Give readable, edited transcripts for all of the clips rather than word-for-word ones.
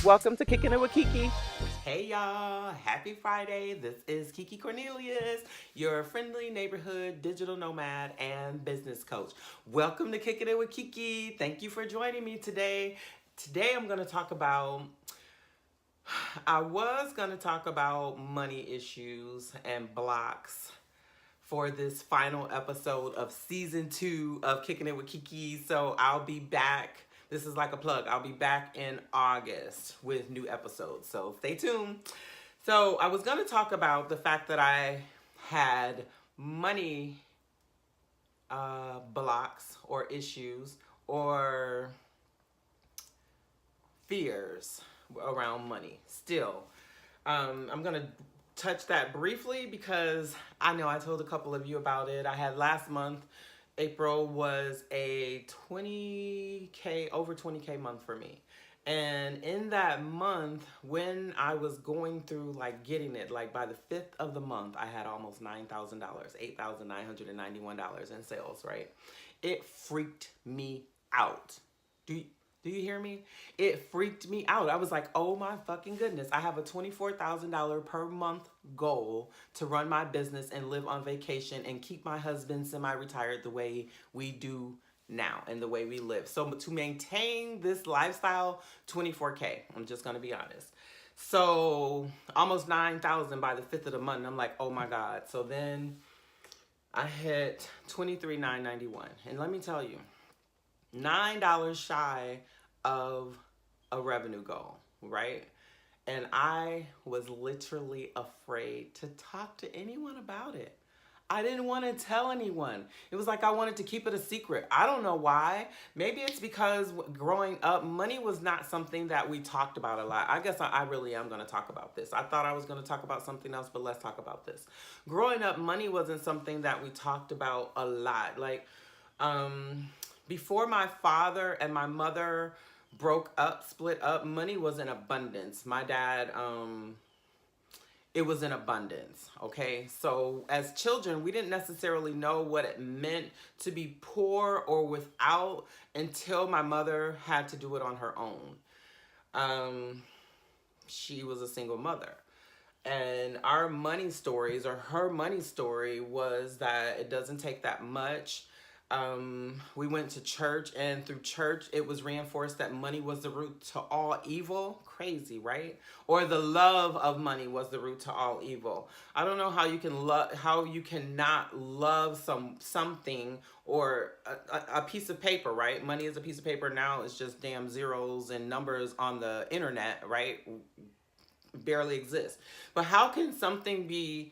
Welcome to Kicking It with KeeKee. Hey y'all, happy Friday. This is KeeKee Cornelius, your friendly neighborhood digital nomad and business coach. Welcome to Kicking It with KeeKee. Thank you for joining me today. Today I'm going to talk about, I was going to talk about money issues and blocks for this final episode of season 2 of Kicking It with KeeKee. So I'll be back. This is like a plug. I'll be back in August with new episodes. So stay tuned. So I was going to talk about the fact that I had money blocks or issues or fears around money still. I'm going to touch that briefly because I know I told a couple of you about it. I had last month, April was a 20K, over 20K month for me. And in that month, when I was going through like getting it, like by the 5th of the month, I had almost $9,000, $8,991 in sales, right? It freaked me out. Do you hear me? It freaked me out. I was like, oh my fucking goodness. I have a $24,000 per month goal to run my business and live on vacation and keep my husband semi-retired the way we do now and the way we live. So to maintain this lifestyle, 24K. I'm just going to be honest. So almost 9,000 by the 5th of the month. And I'm like, oh my God. So then I hit 23,991. And let me tell you, $9 shy of a revenue goal, right? And I was literally afraid to talk to anyone about it. I didn't want to tell anyone. It was like I wanted to keep it a secret. I don't know why. Maybe it's because growing up, money was not something that we talked about a lot. I guess I really am going to talk about this. I thought I was going to talk about something else, but let's talk about this. Growing up, money wasn't something that we talked about a lot. Like, before my father and my mother broke up, split up, money was in abundance. My dad, it was in abundance, okay? So as children, we didn't necessarily know what it meant to be poor or without until my mother had to do it on her own. She was a single mother. And our money stories, or her money story, was that it doesn't take that much. We went to church, and through church it was reinforced that money was the root to all evil. Crazy, right? Or the love of money was the root to all evil. I don't know how you can cannot love something or a piece of paper, right? Money is a piece of paper now. It's just damn zeros and numbers on the internet, right? Barely exists. But how can something be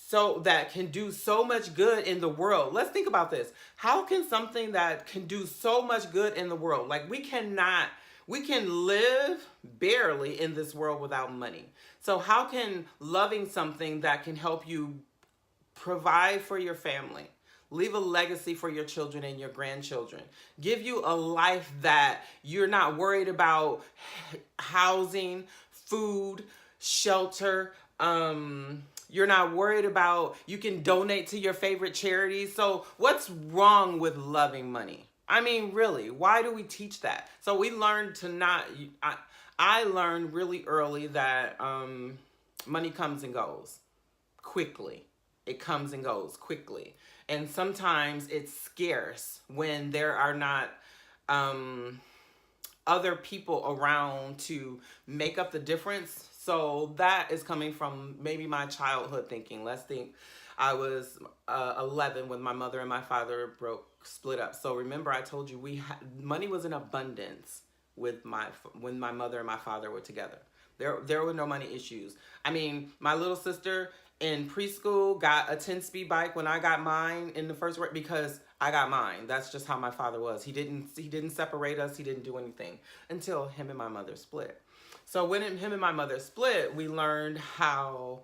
so that can do so much good in the world? Let's think about this. How can something that can do so much good in the world, like we can live barely in this world without money. So how can loving something that can help you provide for your family, leave a legacy for your children and your grandchildren, give you a life that you're not worried about housing, food, shelter, you're not worried about, you can donate to your favorite charities. So what's wrong with loving money? I mean, really, why do we teach that? So we learned to not, I learned really early that money comes and goes quickly. It comes and goes quickly. And sometimes it's scarce when there are not other people around to make up the difference. So that is coming from maybe my childhood thinking. Let's think I was 11 when my mother and my father split up. So remember I told you money was in abundance when my mother and my father were together. There were no money issues. I mean, my little sister in preschool got a 10-speed bike when I got mine in the first grade because I got mine. That's just how my father was. He didn't separate us. He didn't do anything until him and my mother split. So when him and my mother split, we learned how,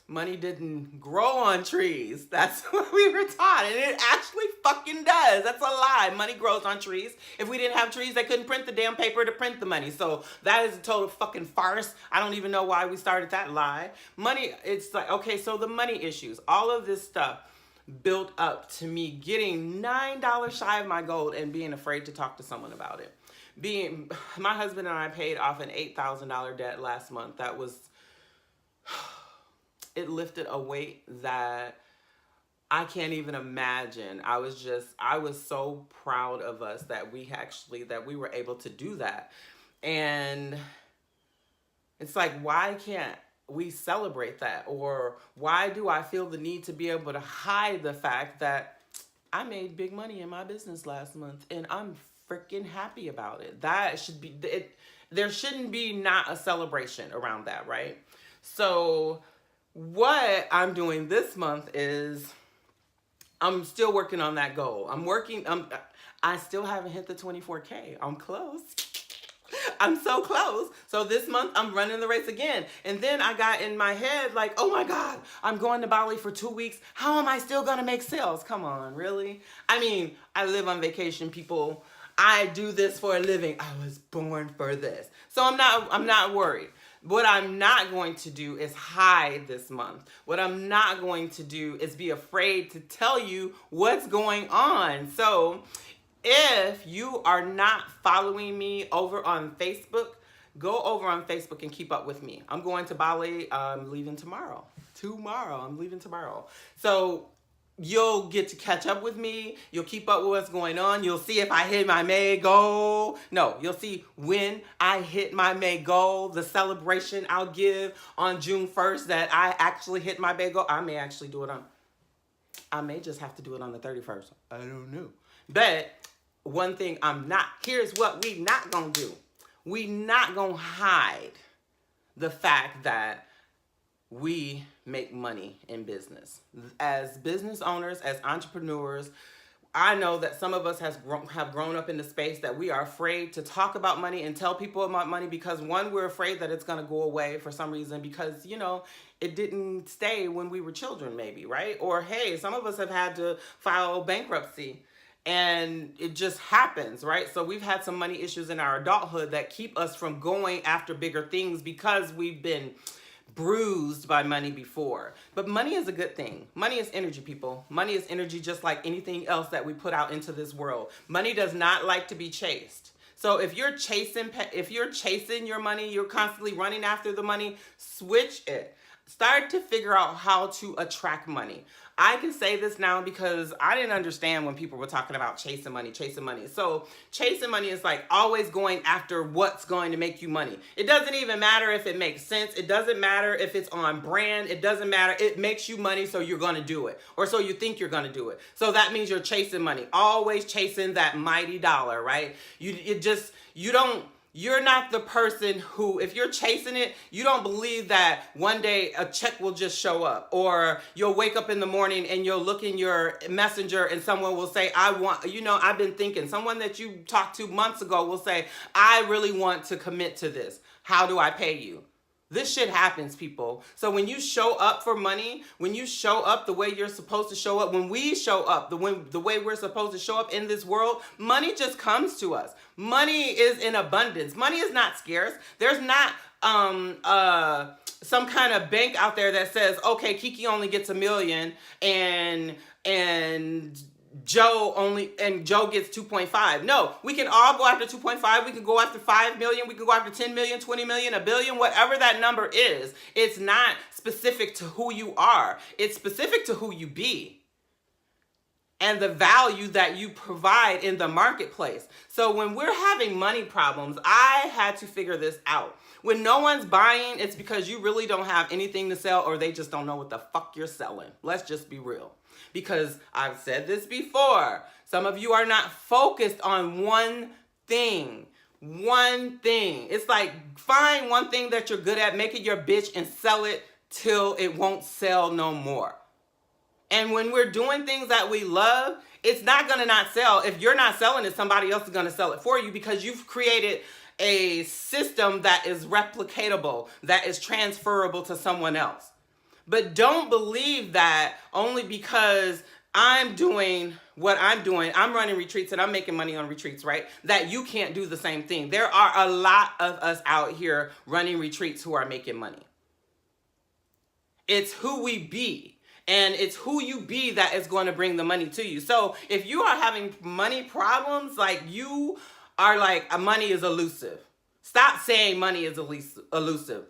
money didn't grow on trees. That's what we were taught. And it actually fucking does. That's a lie. Money grows on trees. If we didn't have trees, they couldn't print the damn paper to print the money. So that is a total fucking farce. I don't even know why we started that lie. Money, it's like, okay, so the money issues, all of this stuff. built up to me getting $9 shy of my goal and being afraid to talk to someone about it. My husband and I paid off an $8,000 debt last month. That was, it lifted a weight that I can't even imagine. I was so proud of us that we were able to do that. And it's like, why can't we celebrate that? Or why do I feel the need to be able to hide the fact that I made big money in my business last month and I'm freaking happy about it? That should be it. There shouldn't be not a celebration around that, right? So what I'm doing this month is I'm still working on that goal. I still haven't hit the 24K. I'm close. I'm so close. So this month I'm running the race again. And then I got in my head like, oh my God, I'm going to Bali for 2 weeks. How am I still going to make sales? Come on, really? I mean, I live on vacation, people. I do this for a living. I was born for this. So I'm not worried. What I'm not going to do is hide this month. What I'm not going to do is be afraid to tell you what's going on. So if you are not following me over on Facebook, go over on Facebook and keep up with me. I'm going to Bali. I'm leaving tomorrow. I'm leaving tomorrow. So you'll get to catch up with me. You'll keep up with what's going on. You'll see if I hit my May goal. No, you'll see when I hit my May goal, the celebration I'll give on June 1st that I actually hit my May goal. I may actually do it I may just have to do it on the 31st. I don't know. But one thing here's what we not gonna do. We not gonna hide the fact that we make money in business. As business owners, as entrepreneurs, I know that some of us have grown up in the space that we are afraid to talk about money and tell people about money because one, we're afraid that it's going to go away for some reason because, it didn't stay when we were children maybe, right? Or hey, some of us have had to file bankruptcy and it just happens, right? So we've had some money issues in our adulthood that keep us from going after bigger things because we've been bruised by money before. But money is a good thing. Money is energy, people. Money is energy just like anything else that we put out into this world. Money does not like to be chased. So if you're chasing your money, you're constantly running after the money, switch it. Start to figure out how to attract money. I can say this now because I didn't understand when people were talking about chasing money. So chasing money is like always going after what's going to make you money. It doesn't even matter if it makes sense. It doesn't matter if it's on brand. It doesn't matter. It makes you money, so you're going to do it. Or so you think you're going to do it. So that means you're chasing money. Always chasing that mighty dollar, right? You're not the person who, if you're chasing it, you don't believe that one day a check will just show up. Or you'll wake up in the morning and you'll look in your messenger and someone will say, I've been thinking. Someone that you talked to months ago will say, I really want to commit to this. How do I pay you? This shit happens, people. So when you show up for money, when you show up the way you're supposed to show up, when we show up the way we're supposed to show up in this world, money just comes to us. Money is in abundance. Money is not scarce. There's not some kind of bank out there that says, okay, KeeKee only gets $1 million and Joe gets 2.5. No, we can all go after 2.5. We can go after 5 million. We can go after 10 million, 20 million, $1 billion, whatever that number is. It's not specific to who you are. It's specific to who you be and the value that you provide in the marketplace. So when we're having money problems, I had to figure this out. When no one's buying, it's because you really don't have anything to sell or they just don't know what the fuck you're selling. Let's just be real. Because I've said this before, some of you are not focused on one thing. It's like, find one thing that you're good at, make it your bitch and sell it till it won't sell no more. And when we're doing things that we love, it's not going to not sell. If you're not selling it, somebody else is going to sell it for you because you've created a system that is replicatable, that is transferable to someone else. But don't believe that only because I'm doing what I'm doing, I'm running retreats and I'm making money on retreats, right? That you can't do the same thing. There are a lot of us out here running retreats who are making money. It's who we be. And it's who you be that is going to bring the money to you. So if you are having money problems, like you are like, money is elusive. Stop saying money is elusive.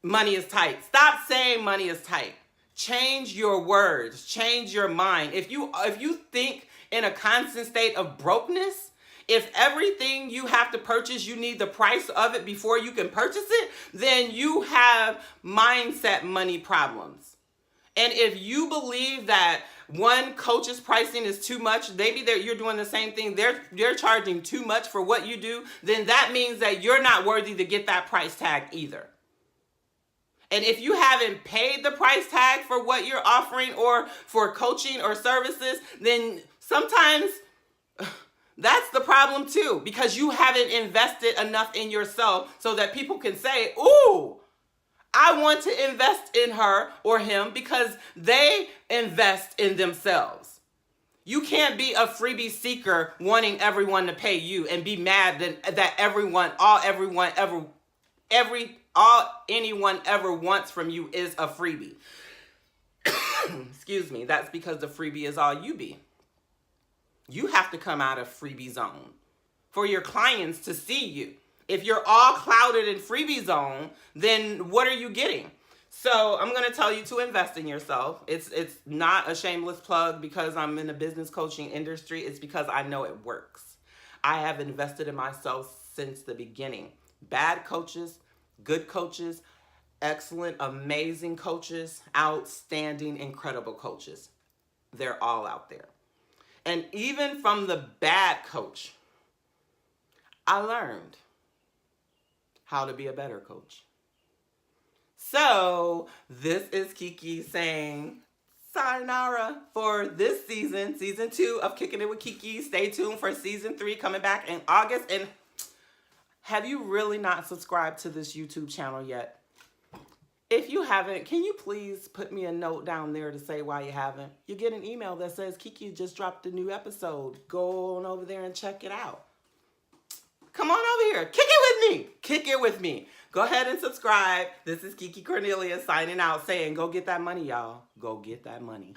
Money is tight. Stop saying money is tight. Change your words. Change your mind. If you think in a constant state of brokenness, if everything you have to purchase, you need the price of it before you can purchase it, then you have mindset money problems. And if you believe that one coach's pricing is too much, maybe you're doing the same thing, they're charging too much for what you do, then that means that you're not worthy to get that price tag either. And if you haven't paid the price tag for what you're offering or for coaching or services, then sometimes that's the problem too, because you haven't invested enough in yourself so that people can say, ooh, I want to invest in her or him because they invest in themselves. You can't be a freebie seeker wanting everyone to pay you and be mad that anyone ever wants from you is a freebie. Excuse me. That's because the freebie is all you be. You have to come out of freebie zone for your clients to see you. If you're all clouded in freebie zone, then what are you getting? So I'm going to tell you to invest in yourself. It's not a shameless plug because I'm in the business coaching industry. It's because I know it works. I have invested in myself since the beginning. Bad coaches, good coaches, excellent, amazing coaches, outstanding, incredible coaches. They're all out there. And even from the bad coach, I learned how to be a better coach. So this is KeeKee saying sayonara for this season, season 2 of Kicking It with KeeKee. Stay tuned for season 3 coming back in August. And have you really not subscribed to this YouTube channel yet? If you haven't, can you please put me a note down there to say why you haven't? You get an email that says KeeKee just dropped a new episode. Go on over there and check it out. Come on over here. Kick it with me. Kick it with me. Go ahead and subscribe. This is KeeKee Cornelia signing out saying, go get that money, y'all. Go get that money.